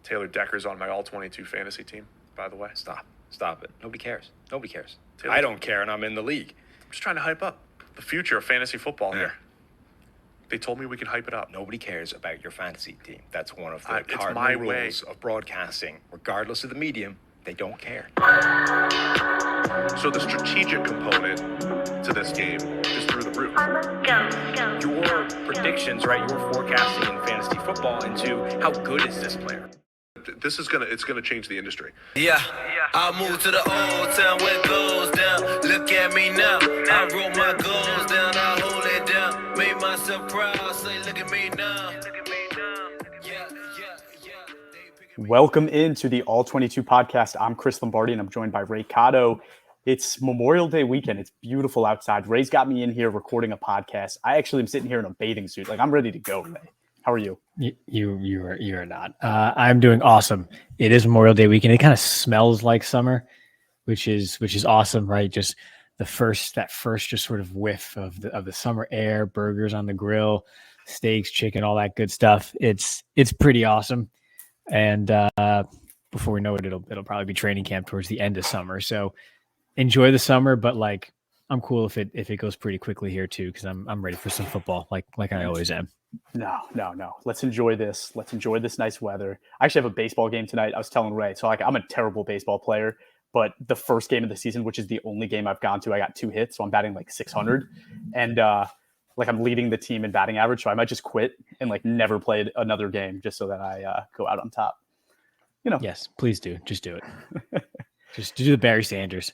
Taylor Decker's on my all-22 fantasy team, by the way. Stop it. Nobody cares. Taylor, I don't care, and I'm in the league. I'm just trying to hype up the future of fantasy football here. They told me we could hype it up. Nobody cares about your fantasy team. That's one of the It's cardinal my rules way of broadcasting. Regardless of the medium, they don't care. So the strategic component to this game is through the roof. Your predictions, right? Your forecasting in fantasy football into how good is this player. It's gonna change the industry. Yeah, I moved to the old town where it goes down. Look at me now. I wrote my goals down. I hold it down. Made myself proud. Say, look at me now. Yeah. Welcome into the All-22 podcast. I'm Chris Lombardi, and I'm joined by Ray Cotto. It's Memorial Day weekend. It's beautiful outside. Ray's got me in here recording a podcast. I actually am sitting here in a bathing suit. Like, I'm ready to go, Ray. How are you? You are not. I'm doing awesome. It is Memorial Day weekend. It kind of smells like summer, which is awesome, right? Just that first just sort of whiff of the summer air, burgers on the grill, steaks, chicken, all that good stuff. It's pretty awesome. And before we know it, it'll probably be training camp towards the end of summer. So enjoy the summer, but like I'm cool if it goes pretty quickly here too, because I'm ready for some football, like I always am. No. Let's enjoy this. Let's enjoy this nice weather. I actually have a baseball game tonight. I was telling Ray, so like I'm a terrible baseball player, but the first game of the season, which is the only game I've gone to, I got 2 hits, so I'm batting like 600, and like I'm leading the team in batting average. So I might just quit and like never play another game just so that I go out on top. You know? Yes, please do. Just do it. Just do the Barry Sanders.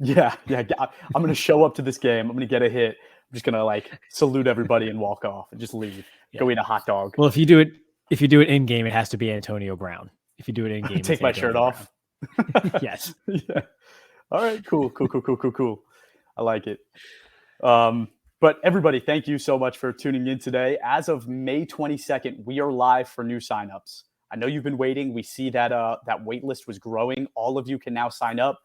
Yeah. I'm going to show up to this game. I'm going to get a hit. I'm just going to like salute everybody and walk off and just leave. Yeah. Go eat a hot dog. Well, if you do it in game, it has to be Antonio Brown. If you do it in game, take my shirt off. Yes. Yeah. All right. Cool. I like it. But everybody, thank you so much for tuning in today. As of May 22nd, we are live for new signups. I know you've been waiting. We see that that wait list was growing. All of you can now sign up.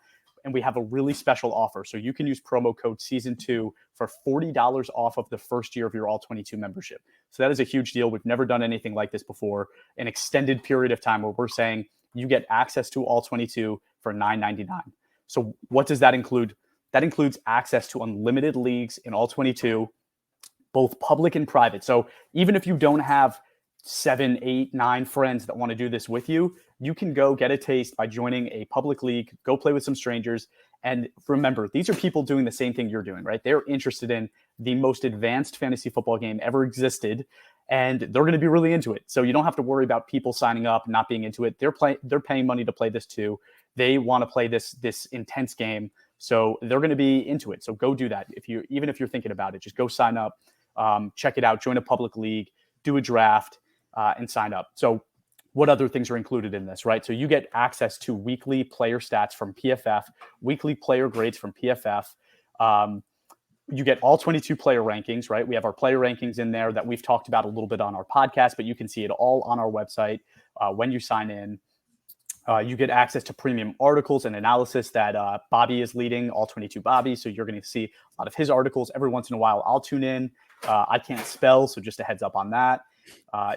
And we have a really special offer. So you can use promo code season2 for $40 off of the first year of your All-22 membership. So that is a huge deal. We've never done anything like this before. An extended period of time where we're saying you get access to All-22 for $9.99. So what does that include? That includes access to unlimited leagues in All-22, both public and private. So even if you don't have 7, 8, 9 friends that want to do this with you, you can go get a taste by joining a public league, go play with some strangers. And remember, these are people doing the same thing you're doing, right? They're interested in the most advanced fantasy football game ever existed, and they're going to be really into it. So you don't have to worry about people signing up, not being into it. They're paying money to play this too. They want to play this intense game. So they're going to be into it. So go do that. Even if you're thinking about it, just go sign up, check it out, join a public league, do a draft, and sign up. So what other things are included in this, right? So you get access to weekly player stats from PFF, weekly player grades from PFF. You get all 22 player rankings, right? We have our player rankings in there that we've talked about a little bit on our podcast, but you can see it all on our website when you sign in. You get access to premium articles and analysis that Bobby is leading, all 22 Bobby. So you're going to see a lot of his articles. Every once in a while, I'll tune in. I can't spell, so just a heads up on that.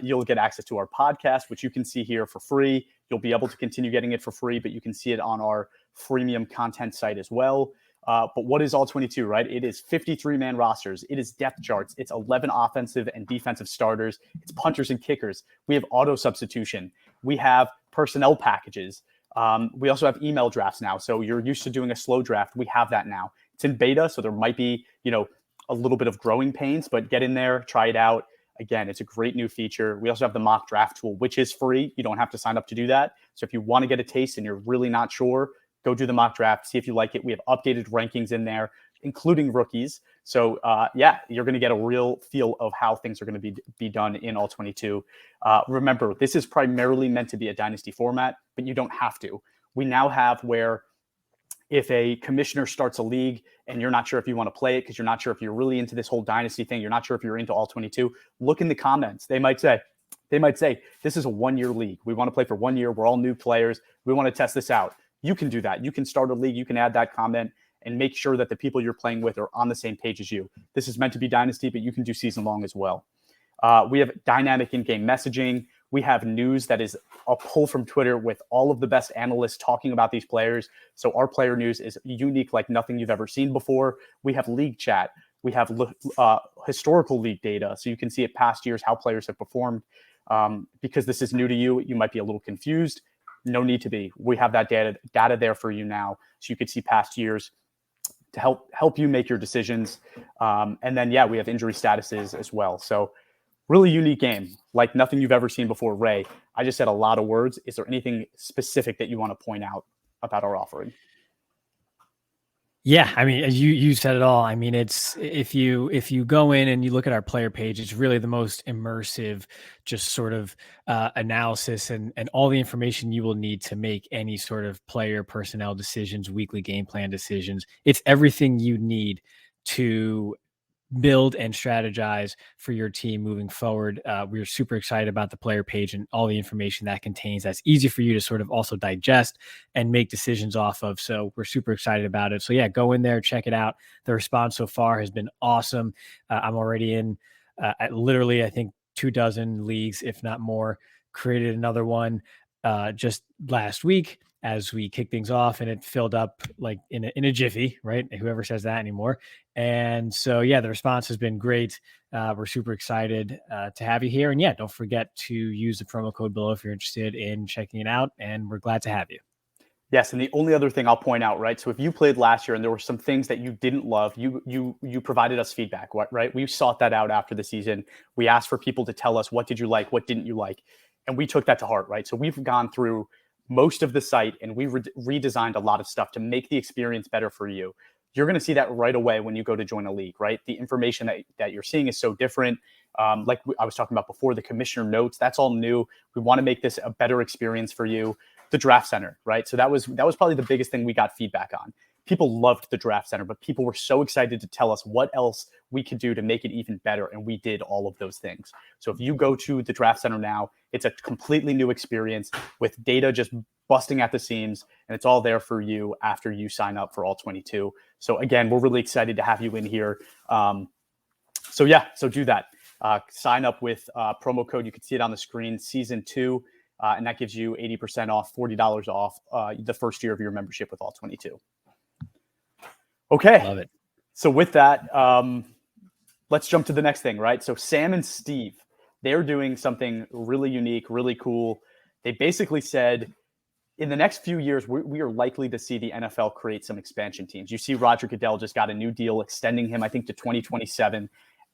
You'll get access to our podcast, which you can see here for free. You'll be able to continue getting it for free, but you can see it on our freemium content site as well. But what is All-22, right? It is 53-man rosters. It is depth charts. It's 11 offensive and defensive starters. It's punters and kickers. We have auto substitution. We have personnel packages. We also have email drafts now. So you're used to doing a slow draft. We have that now. It's in beta, so there might be, a little bit of growing pains, but get in there, try it out. Again, it's a great new feature. We also have the mock draft tool, which is free. You don't have to sign up to do that. So if you want to get a taste and you're really not sure, go do the mock draft, see if you like it. We have updated rankings in there, including rookies. So you're going to get a real feel of how things are going to be done in All-22. Remember, this is primarily meant to be a dynasty format, but you don't have to. We now have where if a commissioner starts a league and you're not sure if you want to play it because you're not sure if you're really into this whole dynasty thing, you're not sure if you're into All-22, look in the comments. They might say, this is a 1-year league. We want to play for 1 year. We're all new players. We want to test this out. You can do that. You can start a league. You can add that comment and make sure that the people you're playing with are on the same page as you. This is meant to be dynasty, but you can do season long as well. We have dynamic in-game messaging. We have news that is a pull from Twitter with all of the best analysts talking about these players. So our player news is unique like nothing you've ever seen before. We have league chat. We have historical league data. So you can see at past years how players have performed. Because this is new to you, you might be a little confused. No need to be. We have that data there for you now. So you could see past years to help you make your decisions. And then, we have injury statuses as well. So really unique game, like nothing you've ever seen before. Ray, I just said a lot of words. Is there anything specific that you want to point out about our offering? Yeah, I mean, you said it all. I mean, it's if you go in and you look at our player page, it's really the most immersive, just sort of analysis and all the information you will need to make any sort of player personnel decisions, weekly game plan decisions. It's everything you need to build and strategize for your team moving forward. We're super excited about the player page and all the information that contains. That's easy for you to sort of also digest and make decisions off of. So we're super excited about it. So yeah, go in there, check it out. The response so far has been awesome. I'm already in literally, I think 24 leagues, if not more. Created another one just last week as we kick things off, and it filled up like in a jiffy, right? Whoever says that anymore. And so, yeah, the response has been great. We're super excited to have you here. And yeah, don't forget to use the promo code below if you're interested in checking it out. And we're glad to have you. Yes, and the only other thing I'll point out, right? So if you played last year and there were some things that you didn't love, you provided us feedback, right? We sought that out after the season. We asked for people to tell us what did you like, what didn't you like, and we took that to heart, right? So we've gone through most of the site and we redesigned a lot of stuff to make the experience better for you. You're going to see that right away when you go to join a league, right? The information that you're seeing is so different. Like I was talking about before, the commissioner notes, that's all new. We want to make this a better experience for you. The draft center, right? So that was probably the biggest thing we got feedback on. People loved the draft center, but people were so excited to tell us what else we could do to make it even better. And we did all of those things. So if you go to the draft center now, it's a completely new experience with data just busting at the seams, and it's all there for you after you sign up for all 22. So again, we're really excited to have you in here. So do that. Sign up with promo code. You can see it on the screen, season 2. And that gives you 80% off, $40 off the first year of your membership with all 22. Okay. Love it. So with that, let's jump to the next thing, right? So Sam and Steve, they're doing something really unique, really cool. They basically said, in the next few years, we are likely to see the NFL create some expansion teams. You see Roger Goodell just got a new deal extending him, I think, to 2027.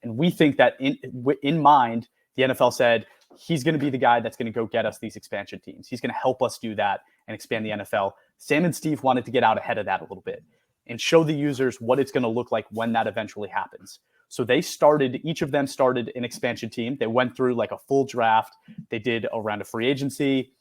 And we think that in mind, the NFL said, he's going to be the guy that's going to go get us these expansion teams. He's going to help us do that and expand the NFL. Sam and Steve wanted to get out ahead of that a little bit and show the users what it's going to look like when that eventually happens. So each of them started an expansion team. They went through like a full draft. They did a round of free agency.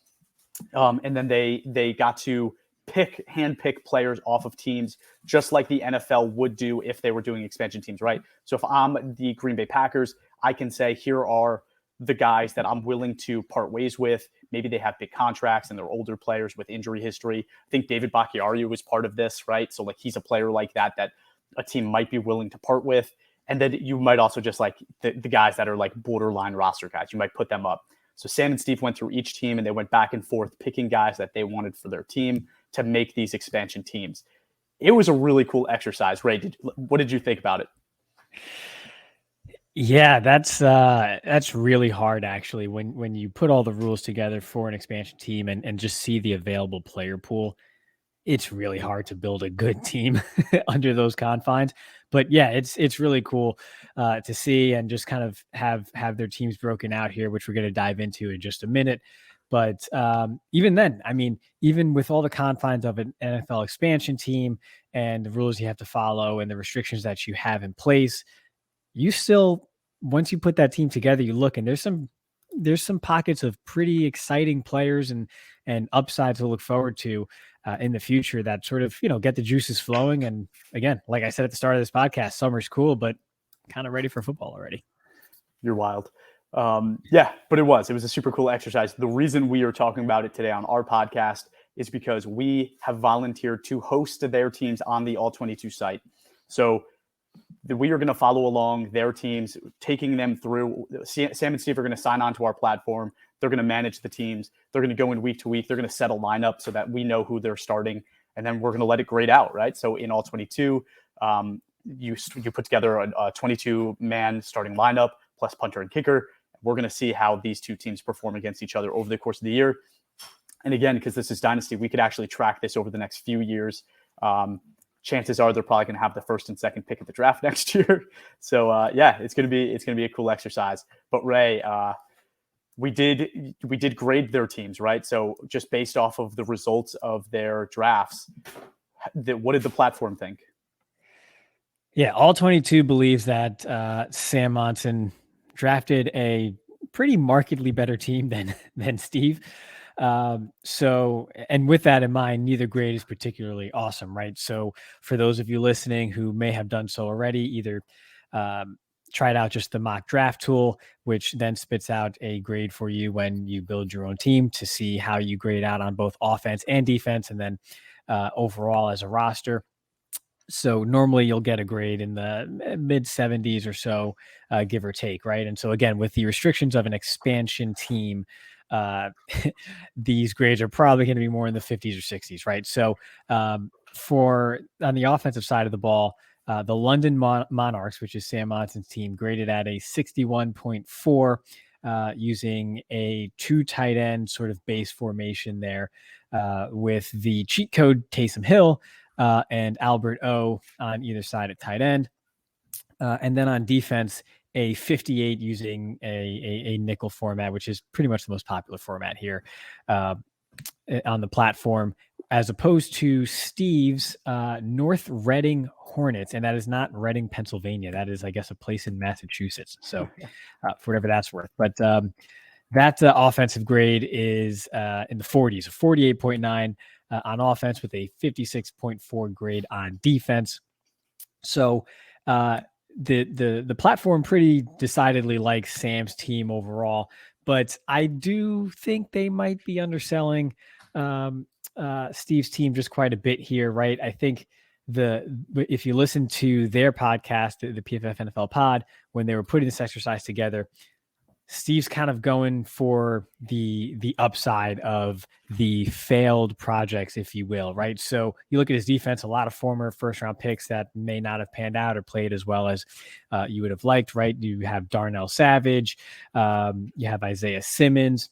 And then they got to handpick players off of teams, just like the NFL would do if they were doing expansion teams, right? So if I'm the Green Bay Packers, I can say, here are the guys that I'm willing to part ways with. Maybe they have big contracts and they're older players with injury history. I think David Bakhtiari was part of this, right? So like he's a player like that a team might be willing to part with. And then you might also just like the guys that are like borderline roster guys, you might put them up. So Sam and Steve went through each team and they went back and forth picking guys that they wanted for their team to make these expansion teams. It was a really cool exercise. Ray, what did you think about it? Yeah, that's really hard actually. When you put all the rules together for an expansion team and just see the available player pool, it's really hard to build a good team under those confines. But yeah, it's really cool to see and just kind of have their teams broken out here, which we're going to dive into in just a minute. But even then, I mean, even with all the confines of an NFL expansion team and the rules you have to follow and the restrictions that you have in place, you still, once you put that team together, you look and there's some pockets of pretty exciting players and upsides to look forward to in the future that sort of, get the juices flowing. And again, like I said at the start of this podcast, summer's cool, but kind of ready for football already. You're wild. Yeah, but it was a super cool exercise. The reason we are talking about it today on our podcast is because we have volunteered to host their teams on the All 22 site. So we are going to follow along their teams, taking them through. Sam and Steve are going to sign on to our platform. They're going to manage the teams. They're going to go in week to week. They're going to set a lineup so that we know who they're starting, and then we're going to let it grade out, right? So in all 22, you put together a 22-man starting lineup plus punter and kicker. We're going to see how these two teams perform against each other over the course of the year. And again, because this is Dynasty, we could actually track this over the next few years. Chances are they're probably going to have the first and second pick of the draft next year. So it's going to be a cool exercise. But Ray, we did grade their teams, right? So just based off of the results of their drafts, what did the platform think? Yeah, all 22 believes that Sam Monson drafted a pretty markedly better team than Steve. So, and with that in mind, neither grade is particularly awesome, right? So for those of you listening who may have done so already, either tried out just the mock draft tool, which then spits out a grade for you when you build your own team to see how you grade out on both offense and defense, and then overall as a roster. So normally you'll get a grade in the mid 70s or so, give or take, right? And so again, with the restrictions of an expansion team, these grades are probably going to be more in the 50s or 60s, right? So for on the offensive side of the ball, the London Monarchs, which is Sam Monson's team, graded at a 61.4, using a 2 tight end sort of base formation there, with the cheat code Taysom Hill and Albert O on either side at tight end. And then on defense, a 58 using a nickel format, which is pretty much the most popular format here on the platform, as opposed to Steve's North Reading Hornets. And that is not Reading, Pennsylvania. That is, I guess, a place in Massachusetts. So for whatever that's worth. But that offensive grade is in the 40s, a 48.9 on offense with a 56.4 grade on defense. So the platform pretty decidedly likes Sam's team overall, but I do think they might be underselling Steve's team just quite a bit here, right? I think if you listen to their podcast, the PFF NFL pod, when they were putting this exercise together, Steve's kind of going for the upside of the failed projects, if you will, right? So you look at his defense, a lot of former first-round picks that may not have panned out or played as well as you would have liked, right? You have Darnell Savage, you have Isaiah Simmons,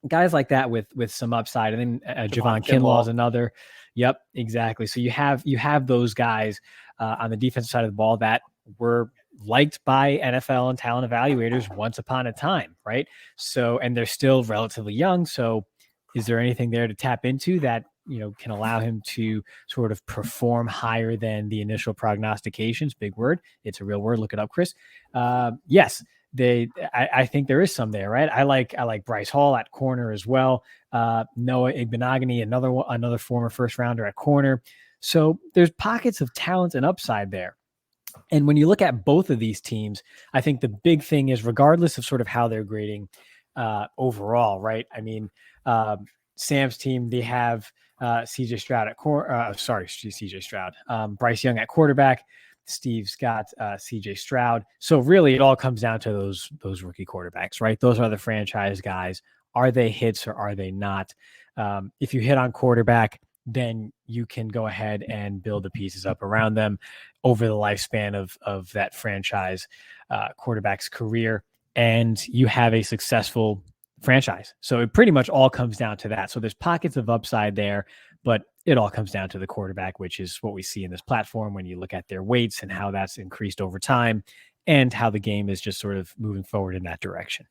guys like that with some upside, and then Javon Kinlaw is another. Yep, exactly. So you have those guys on the defensive side of the ball that were liked by NFL and talent evaluators once upon a time, right? So, and they're still relatively young. So is there anything there to tap into that, can allow him to sort of perform higher than the initial prognostications? Big word. It's a real word. Look it up, Chris. Yes, I think there is some there, right? I like Bryce Hall at corner as well. Noah Igbenogany, another former first rounder at corner. So there's pockets of talent and upside there. And when you look at both of these teams, I think the big thing is, regardless of sort of how they're grading overall, right? I mean, Sam's team, they have CJ Stroud CJ Stroud, Bryce Young at quarterback. Steve's got CJ Stroud. So really it all comes down to those rookie quarterbacks, right? Those are the franchise guys. Are they hits or are they not? If you hit on quarterback, then you can go ahead and build the pieces up around them over the lifespan of that franchise quarterback's career, and you have a successful franchise. So it pretty much all comes down to that. So there's pockets of upside there, but it all comes down to the quarterback, which is what we see in this platform when you look at their weights and how that's increased over time and how the game is just sort of moving forward in that direction.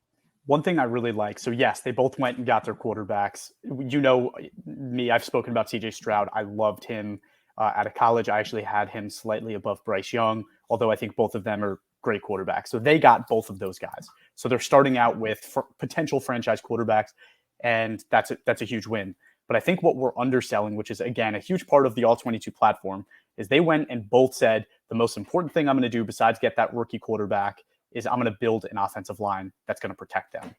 One thing I really like, so yes, they both went and got their quarterbacks. You know me, I've spoken about CJ Stroud. I loved him out of college. I actually had him slightly above Bryce Young, although I think both of them are great quarterbacks. So they got both of those guys. So they're starting out with potential franchise quarterbacks, and that's a huge win. But I think what we're underselling, which is, again, a huge part of the All-22 platform, is they went and both said, the most important thing I'm going to do besides get that rookie quarterback is I'm going to build an offensive line that's going to protect them.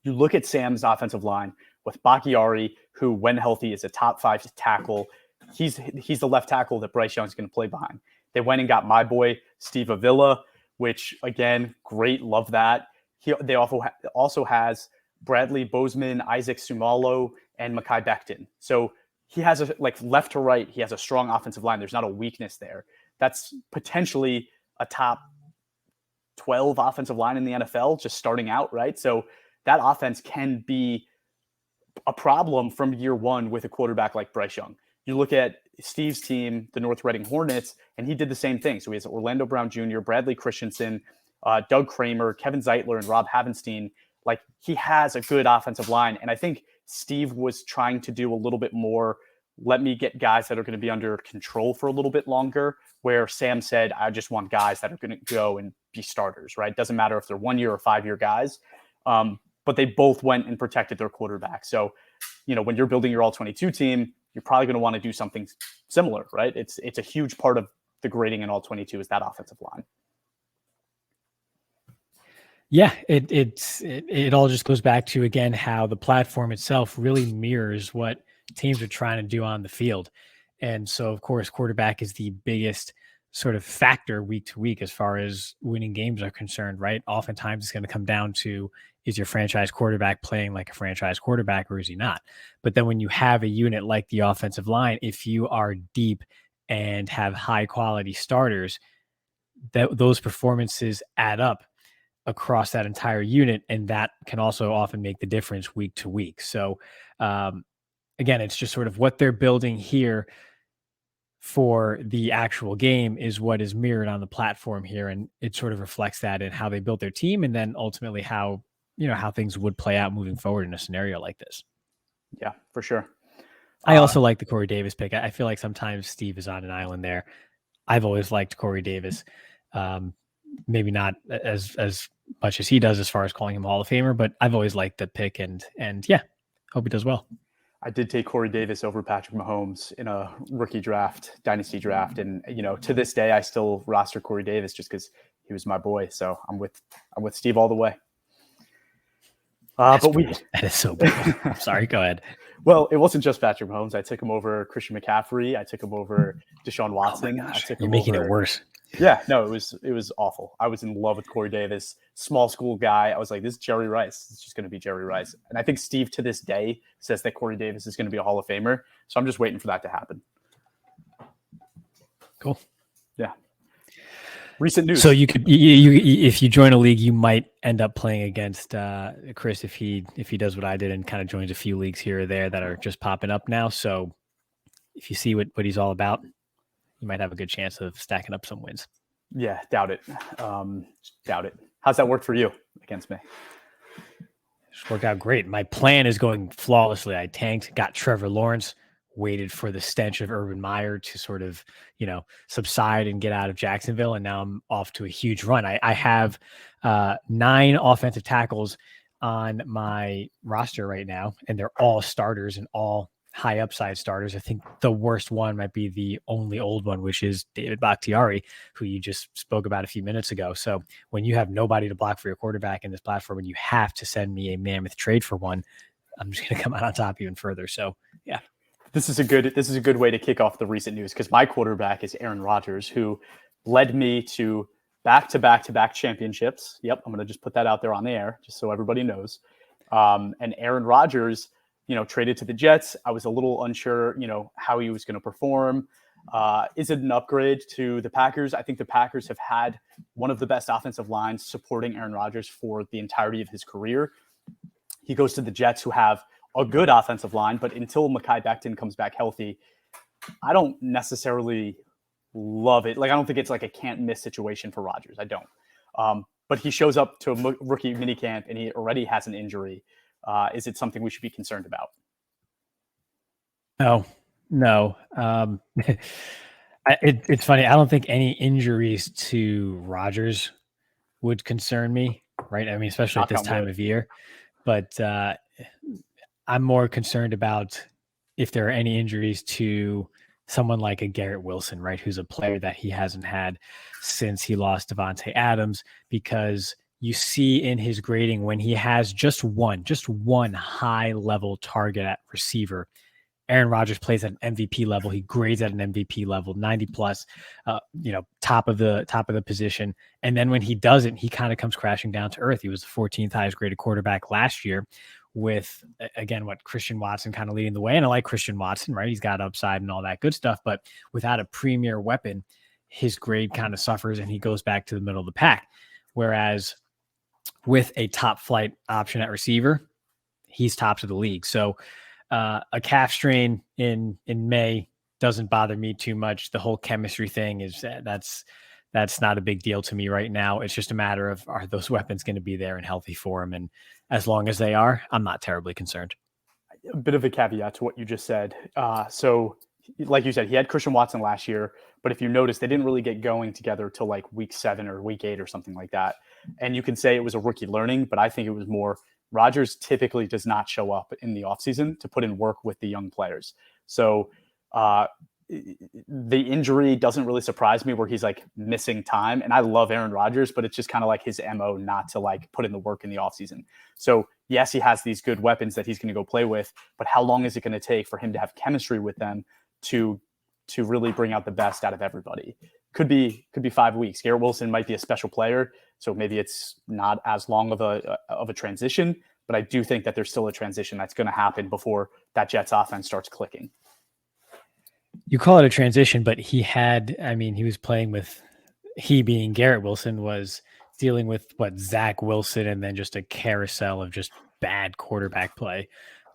You look at Sam's offensive line with Bakhtiari, who, when healthy, is a top 5 tackle. He's the left tackle that Bryce Young's going to play behind. They went and got my boy, Steve Avila, which, again, great, love that. They also has Bradley Bozeman, Isaac Sumalo, and Mekhi Becton. So he has left to right, he has a strong offensive line. There's not a weakness there. That's potentially a top 12 offensive line in the NFL just starting out, right? So that offense can be a problem from year one with a quarterback like Bryce Young. You look at Steve's team, the North Reading Hornets, and he did the same thing. So he has Orlando Brown Jr., Bradley Christensen, Doug Kramer, Kevin Zeitler, and Rob Havenstein. Like, he has a good offensive line. And I think Steve was trying to do a little bit more, let me get guys that are going to be under control for a little bit longer, where Sam said, I just want guys that are going to go and be starters, right? Doesn't matter if they're 1 year or 5 year guys. But they both went and protected their quarterback. So, when you're building your all-22 team, you're probably going to want to do something similar, right? It's a huge part of the grading in all-22 is that offensive line. Yeah, it all just goes back to, again, how the platform itself really mirrors what teams are trying to do on the field. And so, of course, quarterback is the biggest sort of factor week to week as far as winning games are concerned, right? Oftentimes it's going to come down to, is your franchise quarterback playing like a franchise quarterback or is he not? But then when you have a unit like the offensive line, if you are deep and have high quality starters, those performances add up across that entire unit, and that can also often make the difference week to week. So again, it's just sort of what they're building here for the actual game is what is mirrored on the platform here, and it sort of reflects that in how they built their team, and then ultimately how things would play out moving forward in a scenario like this. Yeah, for sure. I also like the Corey Davis pick. I feel like sometimes Steve is on an island there. I've always liked Corey Davis. Maybe not as much as he does as far as calling him a Hall of Famer, but I've always liked the pick, and yeah, hope he does well. I did take Corey Davis over Patrick Mahomes in a rookie draft, dynasty draft. And, to this day, I still roster Corey Davis just because he was my boy. So I'm with Steve all the way. That is so brutal. I'm sorry. Go ahead. Well, it wasn't just Patrick Mahomes. I took him over Christian McCaffrey. I took him over Deshaun Watson. Oh my gosh, you're making it worse. Yeah, no, it was awful. I was in love with Corey Davis, small school guy. I was like, this is Jerry Rice. It's just going to be Jerry Rice. And I think Steve to this day says that Corey Davis is going to be a Hall of Famer. So I'm just waiting for that to happen. Cool. Yeah. Recent news. So you could, if you join a league, you might end up playing against Chris if he does what I did and kind of joins a few leagues here or there that are just popping up now. So if you see what he's all about, you might have a good chance of stacking up some wins. Yeah, doubt it. Doubt it. How's that work for you against me? It's worked out great. My plan is going flawlessly. I tanked, got Trevor Lawrence, waited for the stench of Urban Meyer to sort of, subside and get out of Jacksonville. And now I'm off to a huge run. I have 9 offensive tackles on my roster right now, and they're all starters and all high upside starters. I think the worst one might be the only old one, which is David Bakhtiari, who you just spoke about a few minutes ago. So when you have nobody to block for your quarterback in this platform and you have to send me a mammoth trade for one, I'm just going to come out on top even further. So yeah. This is a good way to kick off the recent news because my quarterback is Aaron Rodgers, who led me to back-to-back championships. Yep, I'm going to just put that out there on the air just so everybody knows. And Aaron Rodgers, traded to the Jets. I was a little unsure, how he was going to perform. Is it an upgrade to the Packers? I think the Packers have had one of the best offensive lines supporting Aaron Rodgers for the entirety of his career. He goes to the Jets, who have a good offensive line, but until Mekhi Becton comes back healthy, I don't necessarily love it. Like, I don't think it's like a can't miss situation for Rodgers. I don't. But he shows up to a rookie minicamp and he already has an injury. Is it something we should be concerned about? No. It's funny. I don't think any injuries to Rodgers would concern me, right? I mean, especially at this time of year. But I'm more concerned about if there are any injuries to someone like a Garrett Wilson, right, who's a player that he hasn't had since he lost Devontae Adams, because you see in his grading when he has just one high-level target at receiver, Aaron Rodgers plays at an MVP level. He grades at an MVP level, 90 plus, top of the position. And then when he doesn't, he kind of comes crashing down to earth. He was the 14th highest graded quarterback last year with, again, Christian Watson kind of leading the way. And I like Christian Watson, right? He's got upside and all that good stuff. But without a premier weapon, his grade kind of suffers and he goes back to the middle of the pack. Whereas with a top flight option at receiver, he's tops of the league. So a calf strain in May doesn't bother me too much. The whole chemistry thing is that's not a big deal to me right now. It's just a matter of, are those weapons going to be there and healthy for him? And as long as they are, I'm not terribly concerned. A bit of a caveat to what you just said. So like you said, he had Christian Watson last year, but if you notice, they didn't really get going together till like week 7 or week 8 or something like that. And you can say it was a rookie learning, but I think it was more Rodgers typically does not show up in the offseason to put in work with the young players. So the injury doesn't really surprise me where he's like missing time. And I love Aaron Rodgers, but it's just kind of like his MO not to like put in the work in the offseason. So yes, he has these good weapons that he's going to go play with, but how long is it going to take for him to have chemistry with them to really bring out the best out of everybody? Could be 5 weeks. Garrett Wilson might be a special player, so maybe it's not as long of a transition, but I do think that there's still a transition that's going to happen before that Jets offense starts clicking. You call it a transition, but he was playing with, he being Garrett Wilson was dealing with Zach Wilson and then just a carousel of just bad quarterback play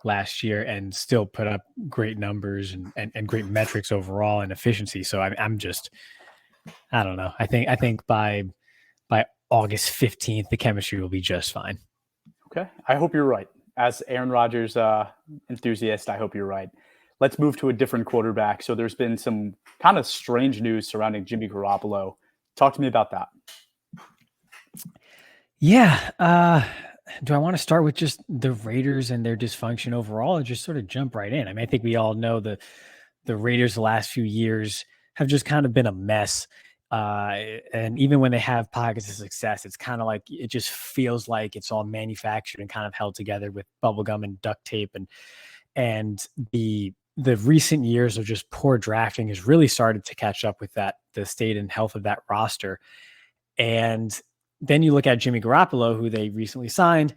last year and still put up great numbers and great metrics overall and efficiency. So I'm just, I don't know. I think by August 15th, the chemistry will be just fine. Okay. I hope you're right. As Aaron Rodgers enthusiast, I hope you're right. Let's move to a different quarterback. So there's been some kind of strange news surrounding Jimmy Garoppolo. Talk to me about that. Yeah. Do I want to start with just the Raiders and their dysfunction overall or just sort of jump right in? I mean, I think we all know the Raiders the last few years have just kind of been a mess. And even when they have pockets of success, it's kind of like, it just feels like it's all manufactured and kind of held together with bubblegum and duct tape. And the recent years of just poor drafting has really started to catch up with the state and health of that roster. And then you look at Jimmy Garoppolo, who they recently signed,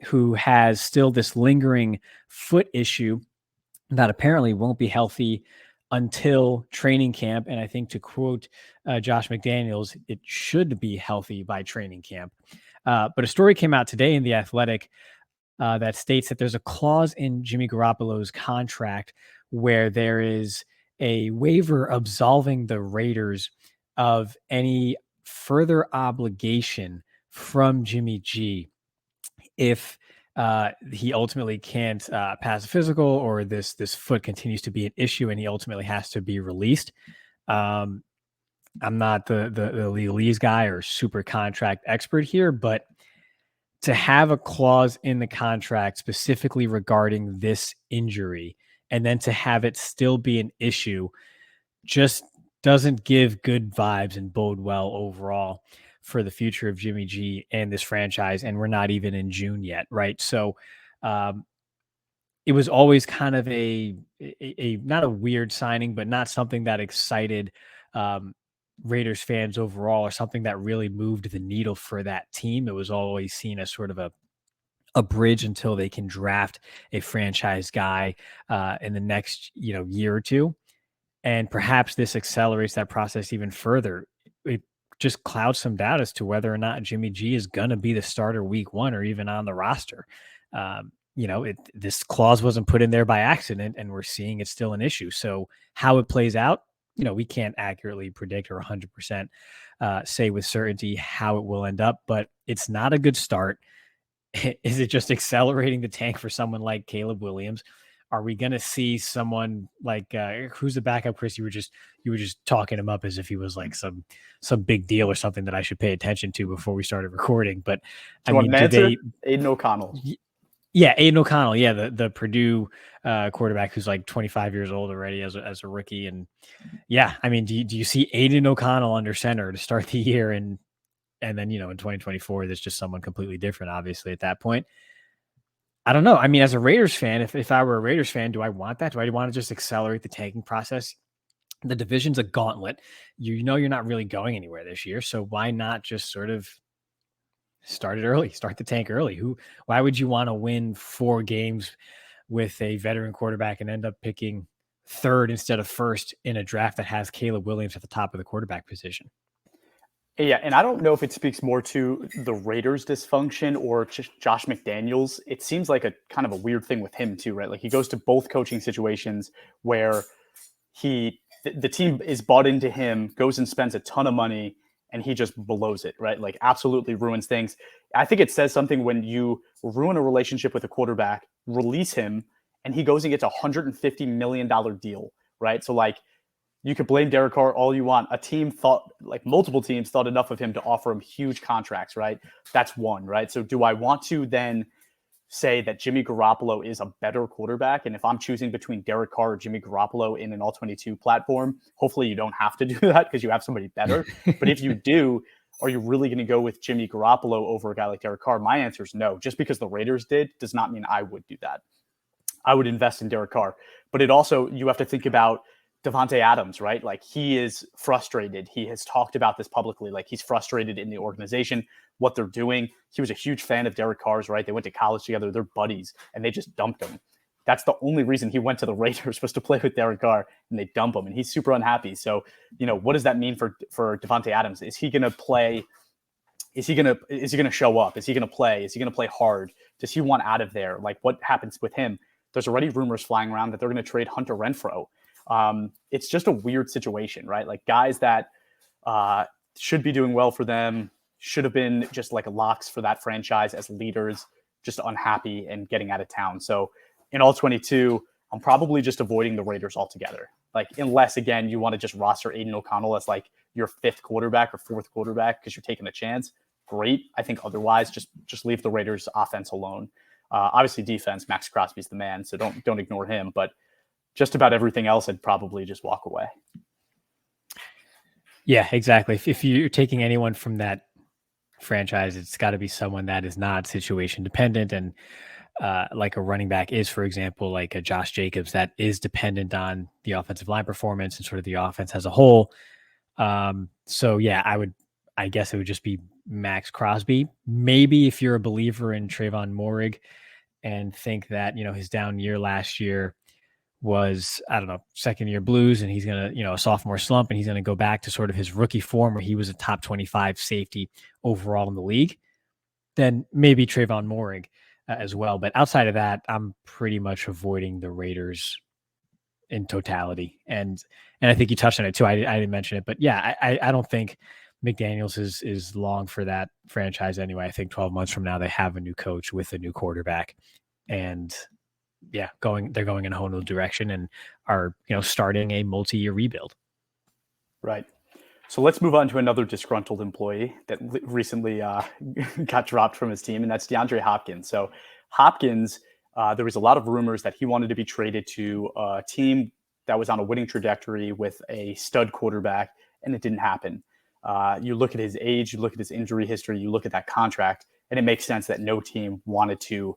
who has still this lingering foot issue that apparently won't be healthy until training camp. And I think, to quote Josh McDaniels, it should be healthy by training camp. But a story came out today in The Athletic that states that there's a clause in Jimmy Garoppolo's contract where there is a waiver absolving the Raiders of any further obligation from Jimmy G if he ultimately can't pass a physical or this foot continues to be an issue and he ultimately has to be released. I'm not the legalese guy or super contract expert here, but to have a clause in the contract specifically regarding this injury and then to have it still be an issue just doesn't give good vibes and bode well overall for the future of Jimmy G and this franchise. And we're not even in June yet. Right. So it was always kind of a not a weird signing, but not something that excited Raiders fans overall or something that really moved the needle for that team. It was always seen as sort of a bridge until they can draft a franchise guy in the next, year or two. And perhaps this accelerates that process even further. It just clouds some doubt as to whether or not Jimmy G is going to be the starter week 1 or even on the roster. This clause wasn't put in there by accident, and we're seeing it's still an issue. So how it plays out, we can't accurately predict or 100% say with certainty how it will end up, but it's not a good start. Is it just accelerating the tank for someone like Caleb Williams? Are we going to see someone like who's the backup, Chris? You were just talking him up as if he was like some big deal or something that I should pay attention to before we started recording. But Aiden O'Connell? Yeah, Aiden O'Connell. Yeah, the Purdue quarterback who's like 25 years old already as a rookie. And yeah, I mean, do you see Aiden O'Connell under center to start the year and then in 2024 there's just someone completely different, obviously at that point. I don't know. I mean, as a Raiders fan, if I were a Raiders fan, do I want that? Do I want to just accelerate the tanking process? The division's a gauntlet. You know you're not really going anywhere this year, so why not just sort of start it early, start the tank early? Why would you want to win 4 games with a veteran quarterback and end up picking third instead of first in a draft that has Caleb Williams at the top of the quarterback position? Yeah, and I don't know if it speaks more to the Raiders' dysfunction or Josh McDaniels. It seems like a kind of a weird thing with him too, right? Like he goes to both coaching situations where the team is bought into him, goes and spends a ton of money, and he just blows it, right? Like absolutely ruins things. I think it says something when you ruin a relationship with a quarterback, release him, and he goes and gets $150 million deal, right? So like you could blame Derek Carr all you want. Multiple teams thought enough of him to offer him huge contracts, right? That's one, right? So do I want to then say that Jimmy Garoppolo is a better quarterback? And if I'm choosing between Derek Carr or Jimmy Garoppolo in an all-22 platform, hopefully you don't have to do that because you have somebody better. But if you do, are you really going to go with Jimmy Garoppolo over a guy like Derek Carr? My answer is no. Just because the Raiders did does not mean I would do that. I would invest in Derek Carr. But you have to think about Devontae Adams, right? Like he is frustrated. He has talked about this publicly. Like he's frustrated in the organization, what they're doing. He was a huge fan of Derek Carr's, right? They went to college together. They're buddies and they just dumped him. That's the only reason he went to the Raiders was to play with Derek Carr, and they dump him and he's super unhappy. So, what does that mean for Devontae Adams? Is he going to play? Is he going to show up? Is he going to play? Is he going to play hard? Does he want out of there? Like what happens with him? There's already rumors flying around that they're going to trade Hunter Renfrow. It's just a weird situation, right? Like guys that should be doing well for them, should have been just like locks for that franchise as leaders, just unhappy and getting out of town. So in all 22, I'm probably just avoiding the Raiders altogether. Like unless, again, you want to just roster Aiden O'Connell as like your 5th quarterback or 4th quarterback because you're taking a chance. Great. I think otherwise, just leave the Raiders offense alone. Obviously defense, Max Crosby's the man, so don't ignore him. But just about everything else, I'd probably just walk away. Yeah, exactly. If you're taking anyone from that franchise, it's got to be someone that is not situation dependent. And like a running back is, for example, like a Josh Jacobs that is dependent on the offensive line performance and sort of the offense as a whole. So yeah, I guess it would just be Max Crosby. Maybe if you're a believer in Trayvon Moehrig and think that, his down year last year was, I don't know, second year blues, and he's going to, a sophomore slump, and he's going to go back to sort of his rookie form where he was a top 25 safety overall in the league, then maybe Trayvon Moehrig as well. But outside of that, I'm pretty much avoiding the Raiders in totality. And I think you touched on it too. I didn't mention it, but yeah, I don't think McDaniels is long for that franchise anyway. I think 12 months from now, they have a new coach with a new quarterback, and yeah, they're going in a whole new direction and are, starting a multi-year rebuild. Right. So let's move on to another disgruntled employee that recently got dropped from his team, and that's DeAndre Hopkins. So Hopkins, there was a lot of rumors that he wanted to be traded to a team that was on a winning trajectory with a stud quarterback, and it didn't happen. You look at his age, you look at his injury history, you look at that contract, and it makes sense that no team wanted to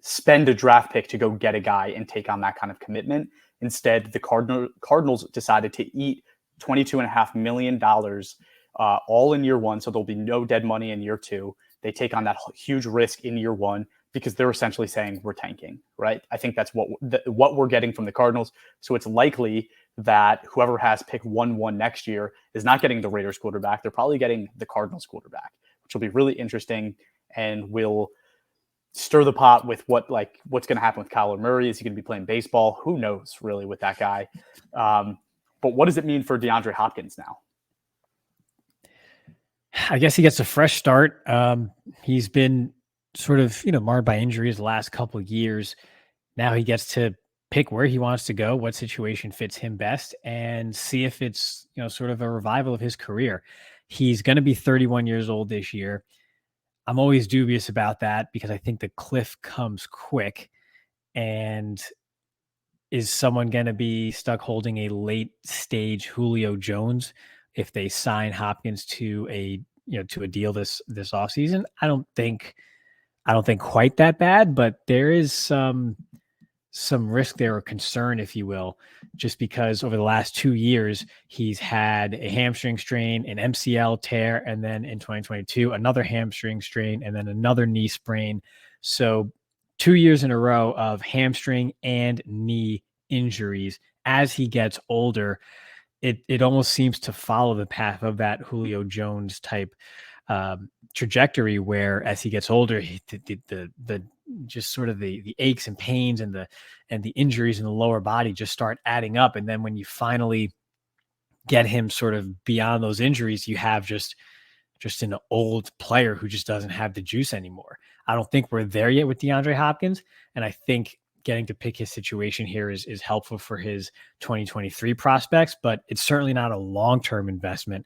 spend a draft pick to go get a guy and take on that kind of commitment. Instead, the Cardinals decided to eat $22.5 million all in year one. So there'll be no dead money in year 2. They take on that huge risk in year 1 because they're essentially saying we're tanking, right? I think that's what we're getting from the Cardinals. So it's likely that whoever has pick 1-1 next year is not getting the Raiders quarterback. They're probably getting the Cardinals quarterback, which will be really interesting and will stir the pot with what's going to happen with Kyler Murray. Is he going to be playing baseball? Who knows really with that guy? But what does it mean for DeAndre Hopkins now? I guess he gets a fresh start. He's been sort of, marred by injuries the last couple of years. Now he gets to pick where he wants to go, what situation fits him best, and see if it's, sort of a revival of his career. He's going to be 31 years old this year. I'm always dubious about that because I think the cliff comes quick. And is someone going to be stuck holding a late stage Julio Jones if they sign Hopkins to a deal this offseason? I don't think I don't think quite that bad, but there is some risk there or concern, if you will, just because over the last 2 years, he's had a hamstring strain, an MCL tear, and then in 2022, another hamstring strain, and then another knee sprain. So 2 years in a row of hamstring and knee injuries. As he gets older, it almost seems to follow the path of that Julio Jones type trajectory, where as he gets older, the just sort of the aches and pains and the injuries in the lower body just start adding up. And then when you finally get him sort of beyond those injuries, you have just an old player who just doesn't have the juice anymore. I don't think we're there yet with DeAndre Hopkins. And I think getting to pick his situation here is helpful for his 2023 prospects, but it's certainly not a long-term investment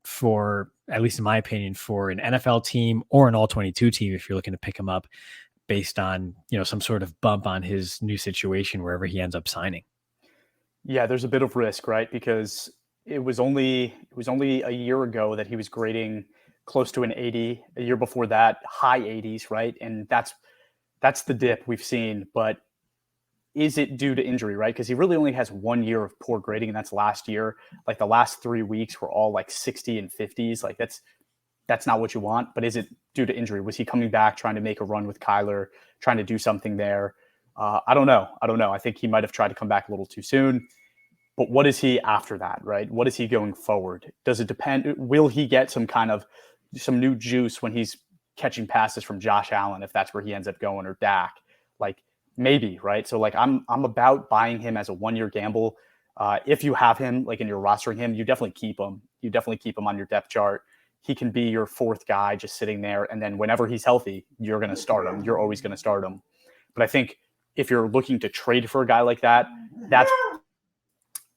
for, at least in my opinion, for an NFL team or an all-22 team if you're looking to pick him up based on, some sort of bump on his new situation wherever he ends up signing. Yeah, there's a bit of risk, right? Because it was only a year ago that he was grading close to an 80. A year before that, high 80s, right? And that's the dip we've seen. But is it due to injury, right? Because he really only has 1 year of poor grading, and that's last year. Like the last 3 weeks were all like 60 and 50s. Like that's not what you want. But is it due to injury? Was he coming back trying to make a run with Kyler, trying to do something there? I don't know. I think he might have tried to come back a little too soon. But what is he after that, right? What is he going forward? Does it depend? Will he get some new juice when he's catching passes from Josh Allen, if that's where he ends up going, or Dak? Like maybe, right? So like I'm about buying him as a 1 year gamble. If you have him, like, and you're rostering him, you definitely keep him. You definitely keep him on your depth chart. He can be your fourth guy just sitting there. And then whenever he's healthy, you're going to start him. You're always going to start him. But I think if you're looking to trade for a guy like that,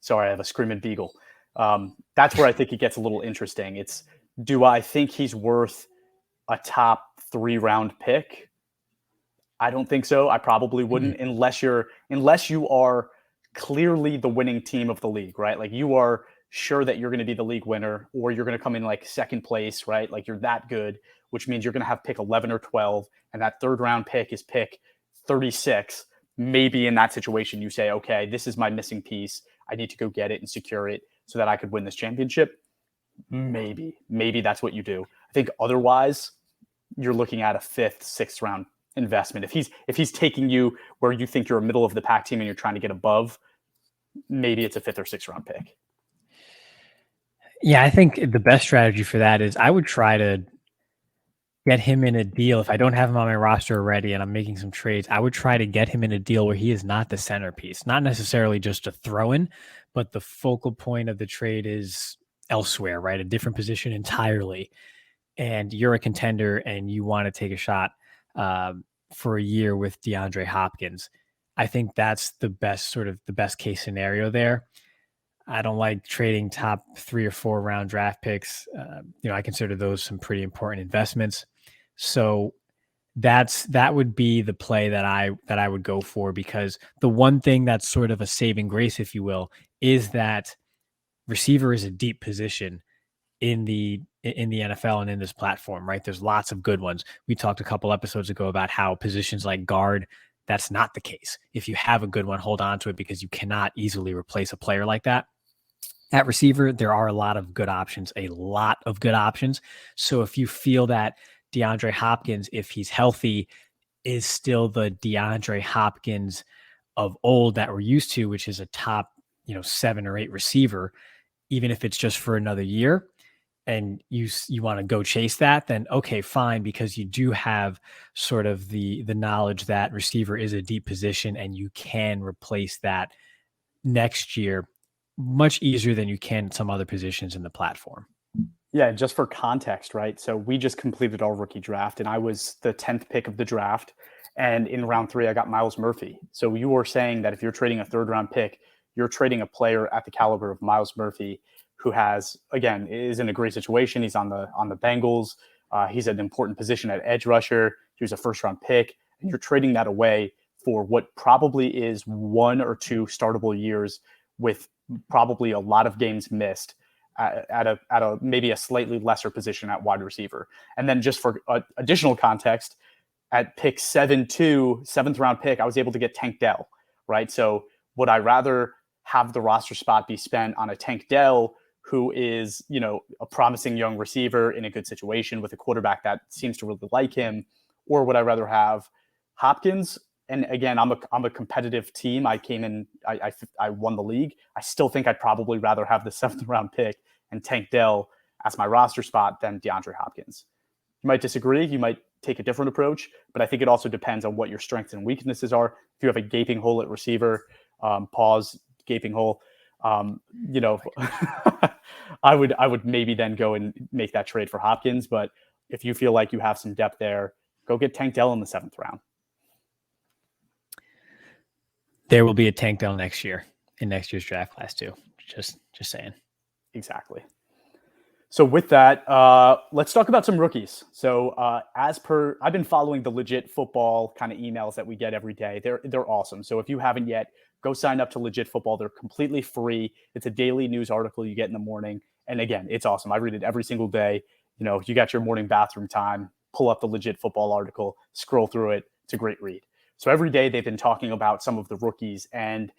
sorry, I have a screaming beagle. That's where I think it gets a little interesting. Do I think he's worth a top 3 round pick? I don't think so. I probably wouldn't unless you are clearly the winning team of the league, right? Like you are sure that you're going to be the league winner, or you're going to come in like second place, right? Like you're that good, which means you're going to have pick 11 or 12, and that third round pick is pick 36. Maybe in that situation, you say, okay, this is my missing piece. I need to go get it and secure it so that I could win this championship. Maybe that's what you do. I think otherwise you're looking at a 5th, 6th round investment. If he's taking you where you think you're a middle of the pack team and you're trying to get above, maybe it's a 5th or 6th round pick. Yeah, I think the best strategy for that is I would try to get him in a deal. If I don't have him on my roster already and I'm making some trades, I would try to get him in a deal where he is not the centerpiece, not necessarily just a throw-in, but the focal point of the trade is elsewhere, right? A different position entirely. And you're a contender and you want to take a shot for a year with DeAndre Hopkins. I think that's the best case scenario there. I don't like trading top 3 or 4 round draft picks. I consider those some pretty important investments. So that would be the play that I would go for, because the one thing that's sort of a saving grace, if you will, is that receiver is a deep position in the NFL and in this platform, right? There's lots of good ones. We talked a couple episodes ago about how positions like guard, that's not the case. If you have a good one, hold on to it, because you cannot easily replace a player like that. At receiver, there are a lot of good options. So if you feel that DeAndre Hopkins, if he's healthy, is still the DeAndre Hopkins of old that we're used to, which is a top, 7 or 8 receiver, even if it's just for another year, and you want to go chase that, then okay, fine, because you do have sort of the knowledge that receiver is a deep position and you can replace that next year much easier than you can some other positions in the platform. Yeah, just for context, right? So we just completed our rookie draft, and I was the 10th pick of the draft. And in round 3, I got Myles Murphy. So you were saying that if you're trading a 3rd round pick, you're trading a player at the caliber of Myles Murphy, who is in a great situation. He's on the Bengals. He's at an important position at edge rusher. He was a 1st round pick, and you're trading that away for what probably is 1 or 2 startable years with probably a lot of games missed. at a maybe a slightly lesser position at wide receiver. And then just for additional context, at pick 7-2, 7th round pick, I was able to get Tank Dell, right? So would I rather have the roster spot be spent on a Tank Dell, who is, a promising young receiver in a good situation with a quarterback that seems to really like him, or would I rather have Hopkins? And again, I'm a competitive team. I came in, I won the league. I still think I'd probably rather have the 7th round pick and Tank Dell as my roster spot than DeAndre Hopkins. You might disagree. You might take a different approach, but I think it also depends on what your strengths and weaknesses are. If you have a gaping hole at receiver, gaping hole, I would maybe then go and make that trade for Hopkins. But if you feel like you have some depth there, go get Tank Dell in the 7th round. There will be a Tank Dell next year in next year's draft class too. Just saying. Exactly. So with that, let's talk about some rookies. So I've been following the Legit Football kind of emails that we get every day. They're awesome. So if you haven't yet, go sign up to Legit Football. They're completely free. It's a daily news article you get in the morning. And again, it's awesome. I read it every single day. You got your morning bathroom time, pull up the Legit Football article, scroll through it. It's a great read. So every day they've been talking about some of the rookies, and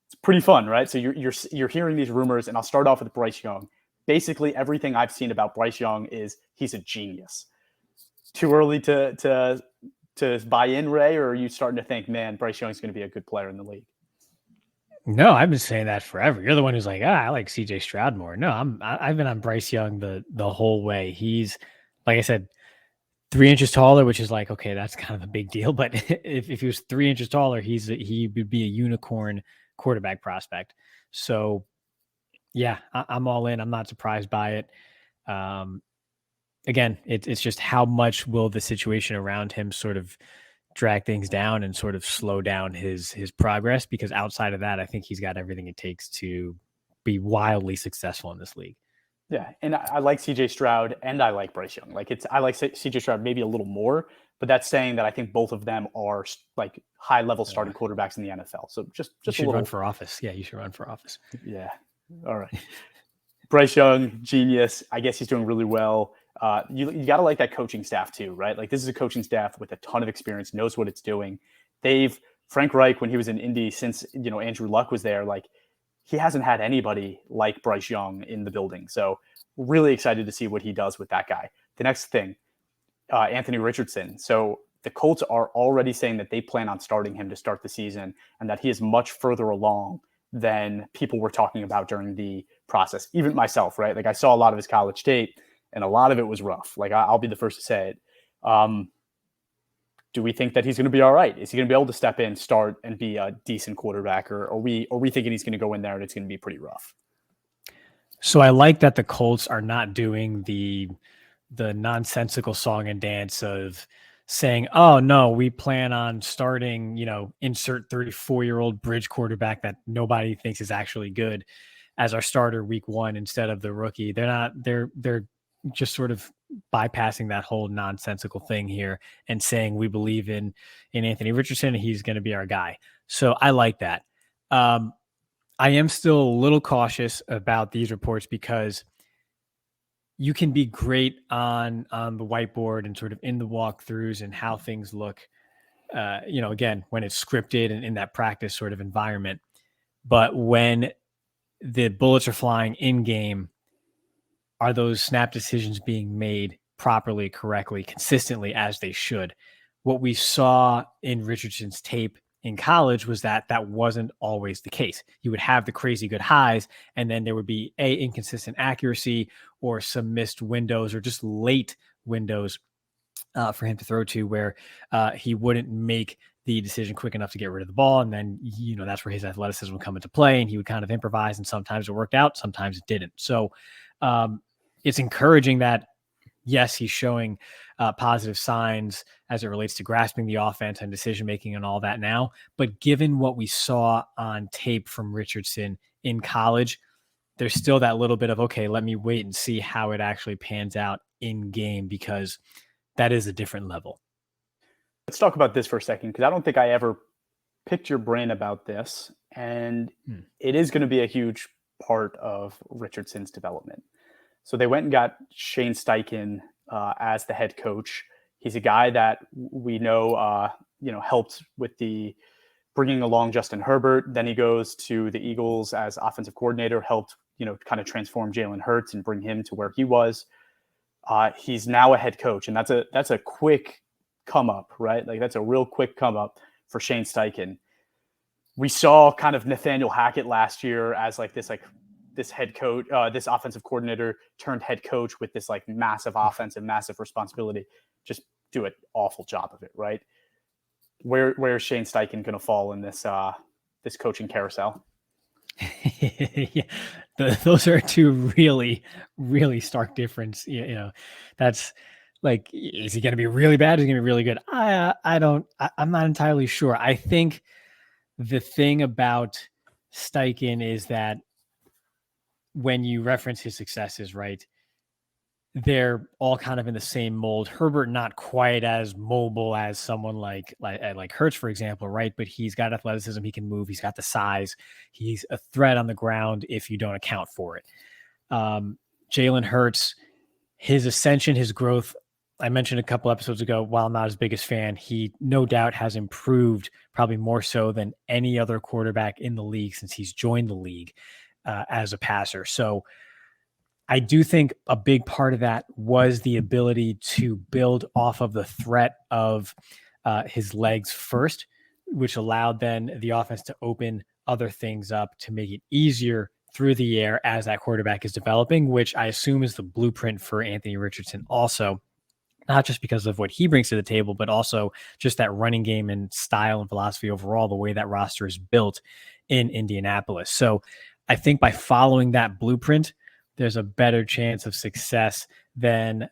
it's pretty fun, right? So you're hearing these rumors, and I'll start off with Bryce Young. Basically, everything I've seen about Bryce Young is he's a genius. Too early to buy in, Ray, or are you starting to think, man, Bryce Young's going to be a good player in the league? No, I've been saying that forever. You're the one who's like, I like CJ Stroud more. No, I've been on Bryce Young the whole way. He's, like I said, 3 inches taller, which is like, okay, that's kind of a big deal. But if he was 3 inches taller, he would be a unicorn quarterback prospect. So yeah, I'm all in. I'm not surprised by it. Again, it's just how much will the situation around him sort of drag things down and sort of slow down his progress, because outside of that, I think he's got everything it takes to be wildly successful in this league. Yeah, and I like CJ Stroud and I like Bryce Young. I like CJ Stroud maybe a little more, but that's saying that I think both of them are like high level starting quarterbacks in the NFL. So just you should a little run for office. Yeah, you should run for office. Yeah. All right. Bryce Young, genius. I guess he's doing really well. You got to like that coaching staff too, right? Like this is a coaching staff with a ton of experience, knows what it's doing. Frank Reich, when he was in Indy, since Andrew Luck was there, like he hasn't had anybody like Bryce Young in the building. So really excited to see what he does with that guy. The next thing, Anthony Richardson. So the Colts are already saying that they plan on starting him to start the season, and that he is much further along than people were talking about during the process. Even myself, right? Like I saw a lot of his college tape, and a lot of it was rough. Like I'll be the first to say it. Do we think that he's going to be all right? Is he going to be able to step in, start, and be a decent quarterback, or are we thinking he's going to go in there and it's going to be pretty rough? So I like that the Colts are not doing the nonsensical song and dance of saying, oh no, we plan on starting, insert 34-year-old bridge quarterback that nobody thinks is actually good as our starter week 1 instead of the rookie. They're just sort of bypassing that whole nonsensical thing here and saying we believe in Anthony Richardson and he's going to be our guy. So I like that. I am still a little cautious about these reports because you can be great on the whiteboard and sort of in the walkthroughs and how things look, again, when it's scripted and in that practice sort of environment. But when the bullets are flying in game, are those snap decisions being made properly, correctly, consistently as they should? What we saw in Richardson's tape in college was that wasn't always the case. You would have the crazy good highs, and then there would be inconsistent accuracy or some missed windows or just late windows for him to throw to where he wouldn't make the decision quick enough to get rid of the ball. And then, that's where his athleticism would come into play, and he would kind of improvise, and sometimes it worked out, sometimes it didn't. So it's encouraging that, yes, he's showing positive signs as it relates to grasping the offense and decision-making and all that now. But given what we saw on tape from Richardson in college, there's still that little bit of, okay, let me wait and see how it actually pans out in game, because that is a different level. Let's talk about this for a second, because I don't think I ever picked your brain about this. And it is going to be a huge part of Richardson's development. So they went and got Shane Steichen as the head coach. He's a guy that we know, helped with the bringing along Justin Herbert. Then he goes to the Eagles as offensive coordinator, helped, kind of transform Jalen Hurts and bring him to where he was. He's now a head coach, and that's a quick come up, right? Like that's a real quick come up for Shane Steichen. We saw kind of Nathaniel Hackett last year as this head coach, this offensive coordinator turned head coach with this like massive offense and massive responsibility. Just do an awful job of it, right? Where is Shane Steichen going to fall in this this coaching carousel? Yeah, those are two really, really stark difference. That's like, is he going to be really bad? Is he going to be really good? I'm not entirely sure. I think the thing about Steichen is that when you reference his successes, right, they're all kind of in the same mold. Herbert, not quite as mobile as someone like Hurts, for example, right? But he's got athleticism. He can move. He's got the size. He's a threat on the ground if you don't account for it. Jalen Hurts, his ascension, his growth, I mentioned a couple episodes ago, while I'm not his biggest fan, he no doubt has improved probably more so than any other quarterback in the league since he's joined the league as a passer. So I do think a big part of that was the ability to build off of the threat of his legs first, which allowed then the offense to open other things up to make it easier through the air as that quarterback is developing, which I assume is the blueprint for Anthony Richardson also, not just because of what he brings to the table, but also just that running game and style and philosophy overall, the way that roster is built in Indianapolis. So I think by following that blueprint, there's a better chance of success than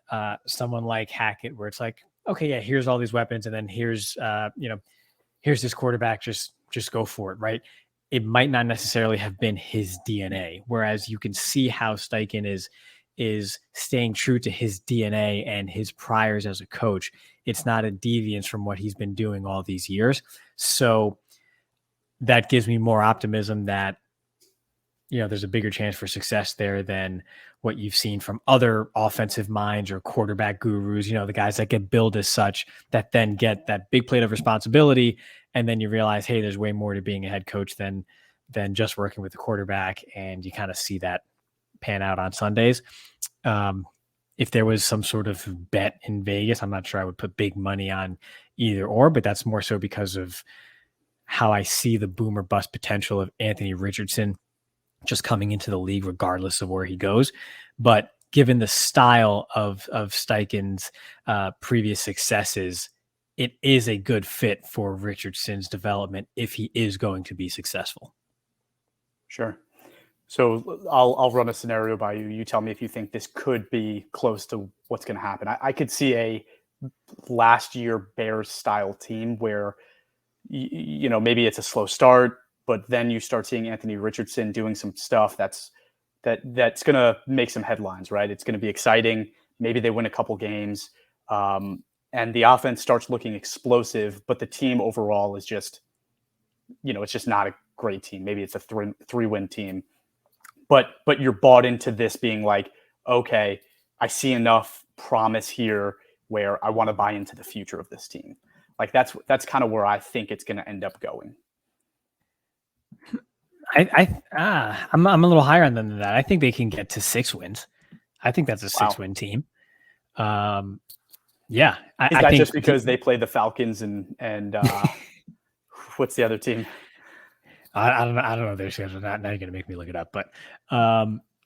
someone like Hackett, where it's like, okay, yeah, here's all these weapons, and then here's this quarterback, just go for it, right? It might not necessarily have been his DNA, whereas you can see how Steichen is staying true to his DNA and his priors as a coach. It's not a deviance from what he's been doing all these years. So that gives me more optimism that there's a bigger chance for success there than what you've seen from other offensive minds or quarterback gurus, the guys that get billed as such that then get that big plate of responsibility. And then you realize, hey, there's way more to being a head coach than just working with the quarterback. And you kind of see that pan out on Sundays. If there was some sort of bet in Vegas, I'm not sure I would put big money on either or, but that's more so because of how I see the boom or bust potential of Anthony Richardson just coming into the league, regardless of where he goes. But given the style of Steichen's previous successes, it is a good fit for Richardson's development if he is going to be successful. Sure. So I'll run a scenario by you. You tell me if you think this could be close to what's going to happen. I could see a last year Bears style team where, maybe it's a slow start, but then you start seeing Anthony Richardson doing some stuff that's going to make some headlines, right? It's going to be exciting. Maybe they win a couple games, and the offense starts looking explosive, but the team overall is just, it's just not a great team. Maybe it's a three-win team, but you're bought into this being like, okay, I see enough promise here where I want to buy into the future of this team. Like that's kind of where I think it's going to end up going. I'm a little higher on them than that. I think they can get to 6 wins. I think that's a 6-win team. Yeah. Is that just because they play the Falcons and what's the other team? I don't know their schedule. Now you're going to make me look it up. But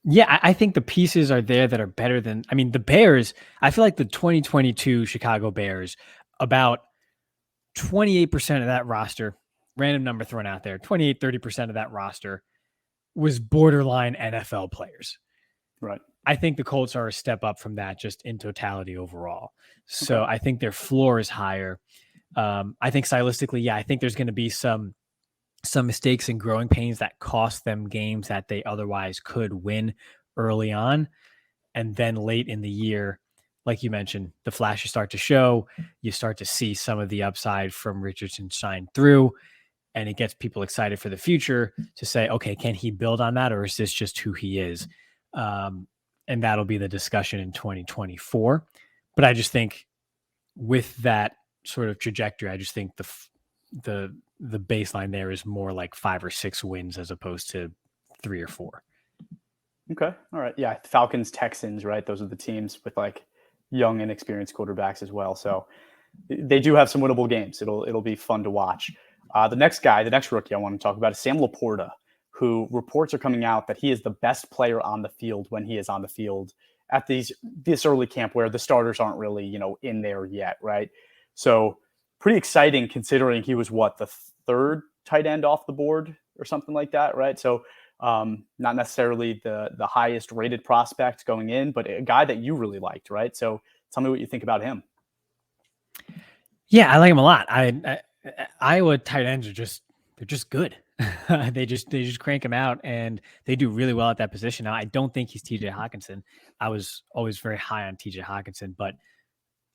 yeah, I think the pieces are there that are better than, the Bears. I feel like the 2022 Chicago Bears, about 28% of that roster, random number thrown out there, 30% of that roster was borderline NFL players. Right. I think the Colts are a step up from that just in totality overall. So I think their floor is higher. I think stylistically, I think there's going to be some mistakes and growing pains that cost them games that they otherwise could win early on. And then late in the year, like you mentioned, the flashes start to show. You start to see some of the upside from Richardson shine through. and it gets people excited for the future to say, okay, can he build on that, or is this just who he is? And that'll be the discussion in 2024. But I just think with that sort of trajectory, I just think the baseline there is more like 5 or 6 wins as opposed to 3 or 4. Okay. All right. Yeah. Falcons, Texans, right? Those are the teams with like young, inexperienced quarterbacks as well. So they do have some winnable games. It'll be fun to watch. The next rookie I want to talk about is Sam Laporta, who reports are coming out that he is the best player on the field when he is on the field at this early camp where the starters aren't really, in there yet, right? So pretty exciting considering he was the 3rd tight end off the board or something like that, right? So not necessarily the highest rated prospect going in, but a guy that you really liked, right? So tell me what you think about him. Yeah, I like him a lot. Iowa tight ends they're just good. they just crank him out, and they do really well at that position. Now, I don't think he's TJ Hawkinson. I was always very high on TJ Hawkinson, but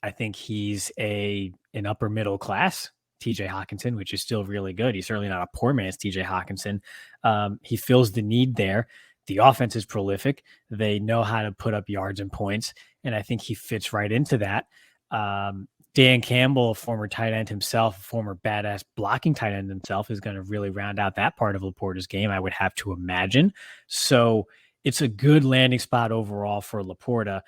I think he's an upper middle class TJ Hawkinson, which is still really good. He's certainly not a poor man's TJ Hawkinson. He fills the need there. The offense is prolific. They know how to put up yards and points, and I think he fits right into that. Dan Campbell, a former tight end himself, a former badass blocking tight end himself, is going to really round out that part of Laporta's game, I would have to imagine. So it's a good landing spot overall for Laporta.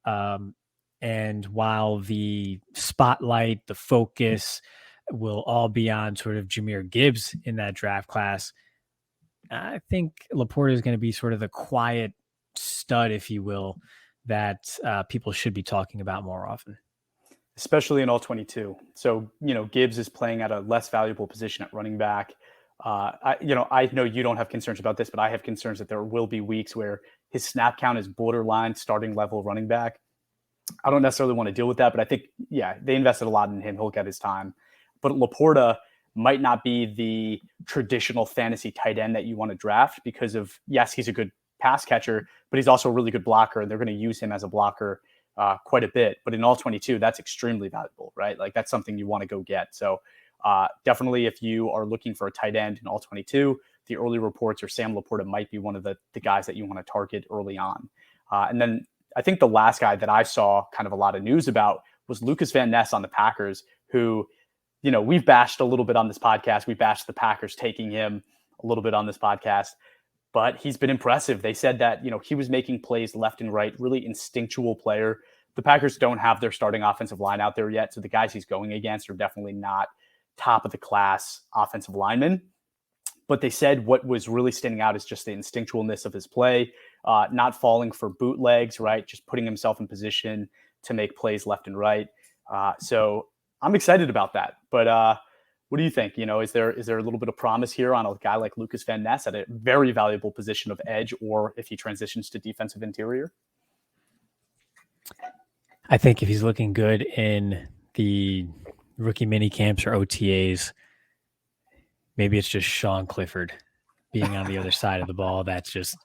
And while the spotlight, the focus will all be on sort of Jahmyr Gibbs in that draft class, I think Laporta is going to be sort of the quiet stud, if you will, that people should be talking about more often. Especially in all 22. So, Gibbs is playing at a less valuable position at running back. I know you don't have concerns about this, but I have concerns that there will be weeks where his snap count is borderline starting level running back. I don't necessarily want to deal with that, but I think, they invested a lot in him. He'll get his time. But Laporta might not be the traditional fantasy tight end that you want to draft because of, yes, he's a good pass catcher, but he's also a really good blocker, and they're going to use him as a blocker quite a bit. But in all 22, that's extremely valuable, right? Like that's something you want to go get. So definitely if you are looking for a tight end in all 22, the early reports are Sam Laporta might be one of the guys that you want to target early on. And then I think the last guy that I saw kind of a lot of news about was Lucas Van Ness on the Packers, who, we've bashed a little bit on this podcast. We bashed the Packers taking him a little bit on this podcast, but he's been impressive. They said that, he was making plays left and right, really instinctual player. The Packers don't have their starting offensive line out there yet, so the guys he's going against are definitely not top of the class offensive linemen. But they said what was really standing out is just the instinctualness of his play, not falling for bootlegs, right? Just putting himself in position to make plays left and right. So I'm excited about that. But what do you think? Is there a little bit of promise here on a guy like Lucas Van Ness at a very valuable position of edge, or if he transitions to defensive interior? I think if he's looking good in the rookie mini camps or OTAs, maybe it's just Sean Clifford being on the other side of the ball. That just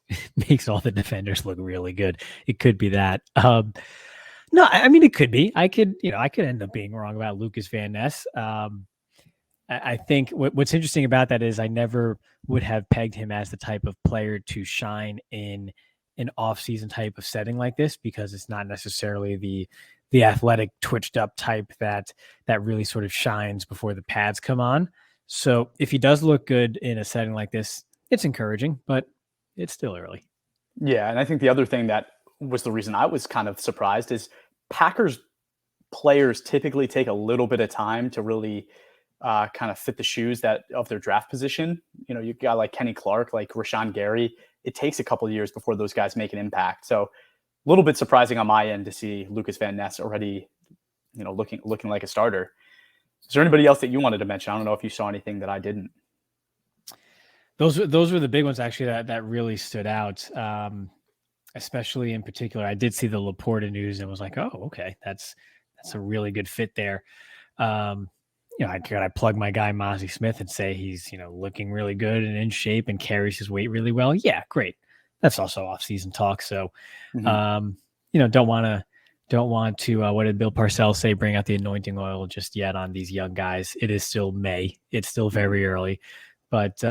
makes all the defenders look really good. It could be that. No, I mean, it could be. I could end up being wrong about Lucas Van Ness. I think what's interesting about that is I never would have pegged him as the type of player to shine in an off-season type of setting like this, because it's not necessarily the athletic twitched up type that really sort of shines before the pads come on. So if he does look good in a setting like this, it's encouraging, but it's still early. Yeah. And I think the other thing that was the reason I was kind of surprised is Packers players typically take a little bit of time to really kind of fit the shoes of their draft position. You've got like Kenny Clark, like Rashawn Gary. It takes a couple of years before those guys make an impact. So a little bit surprising on my end to see Lucas Van Ness already, looking like a starter. Is there anybody else that you wanted to mention? I don't know if you saw anything that I didn't. Those were the big ones actually that really stood out. Especially in particular, I did see the Laporta news and was like, oh, okay, that's a really good fit there. I plug my guy Mozzie Smith and say he's, looking really good and in shape and carries his weight really well. Yeah, great. That's also off-season talk. So, don't want don't want to, what did Bill Parcells say, bring out the anointing oil just yet on these young guys. It is still May. It's still very early. But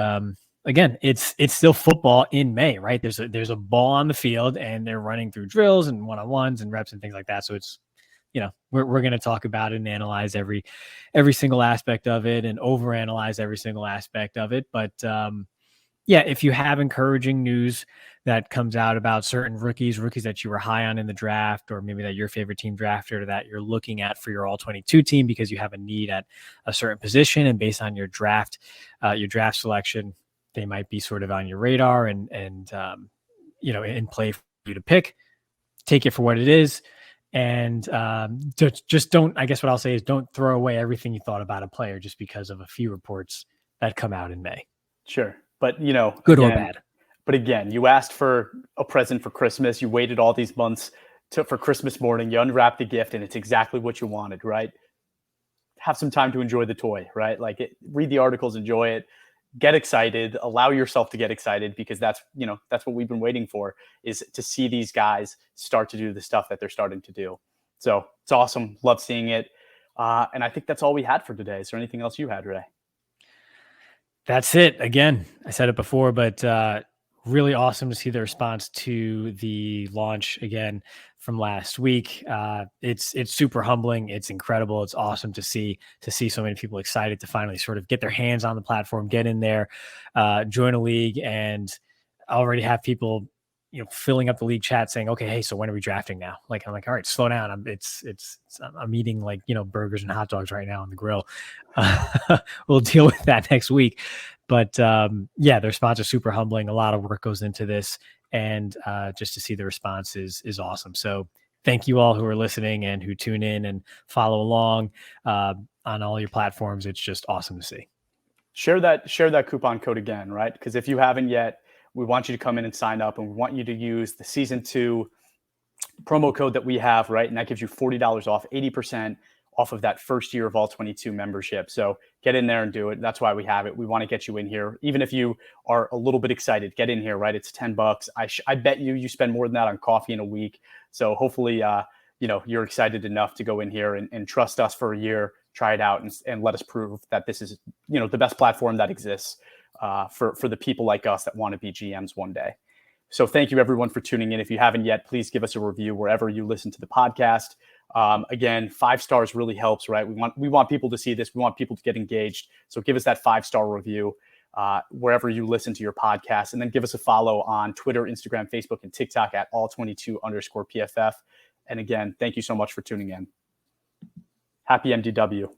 again, it's still football in May, right? There's a ball on the field and they're running through drills and one-on-ones and reps and things like that. So it's, we're going to talk about it and analyze every single aspect of it and overanalyze every single aspect of it. But if you have encouraging news that comes out about certain rookies that you were high on in the draft, or maybe that your favorite team drafted, or that you're looking at for your all-22 team because you have a need at a certain position, and based on your draft selection, they might be sort of on your radar and in play for you to pick. Take it for what it is. And just don't, I guess what I'll say is don't throw away everything you thought about a player just because of a few reports that come out in May. Sure. But, good or bad. But again, you asked for a present for Christmas. You waited all these months for Christmas morning. You unwrapped the gift and it's exactly what you wanted, right? Have some time to enjoy the toy, right? Read the articles, enjoy it, get excited, allow yourself to get excited, because that's what we've been waiting for, is to see these guys start to do the stuff that they're starting to do. So it's awesome. Love seeing it. And I think that's all we had for today. Is there anything else you had, Ray? That's it. Again, I said it before, but really awesome to see the response to the launch again from last week. It's super humbling. It's incredible. It's awesome to see so many people excited to finally sort of get their hands on the platform, get in there, join a league, and already have people, filling up the league chat saying, okay, hey, so when are we drafting now? I'm like, all right, slow down. I'm eating burgers and hot dogs right now on the grill. We'll deal with that next week. But the response is super humbling. A lot of work goes into this, and just to see the response is awesome. So thank you all who are listening and who tune in and follow along on all your platforms. It's just awesome to see. Share that coupon code again, right? Because if you haven't yet, we want you to come in and sign up, and we want you to use the season 2 promo code that we have, right? And that gives you $40 off, 80% off of that first year of all 22 membership. So get in there and do it. That's why we have it. We want to get you in here. Even if you are a little bit excited, get in here, right? It's $10. I bet you spend more than that on coffee in a week. So hopefully, you're excited enough to go in here and trust us for a year, try it out, and let us prove that this is, the best platform that exists for the people like us that want to be GMs one day. So thank you everyone for tuning in. If you haven't yet, please give us a review wherever you listen to the podcast. Again, 5 stars really helps, right? We want people to see this. We want people to get engaged. So give us that 5-star review wherever you listen to your podcast, and then give us a follow on Twitter, Instagram, Facebook, and TikTok at all22_PFF. And again, thank you so much for tuning in. Happy MDW.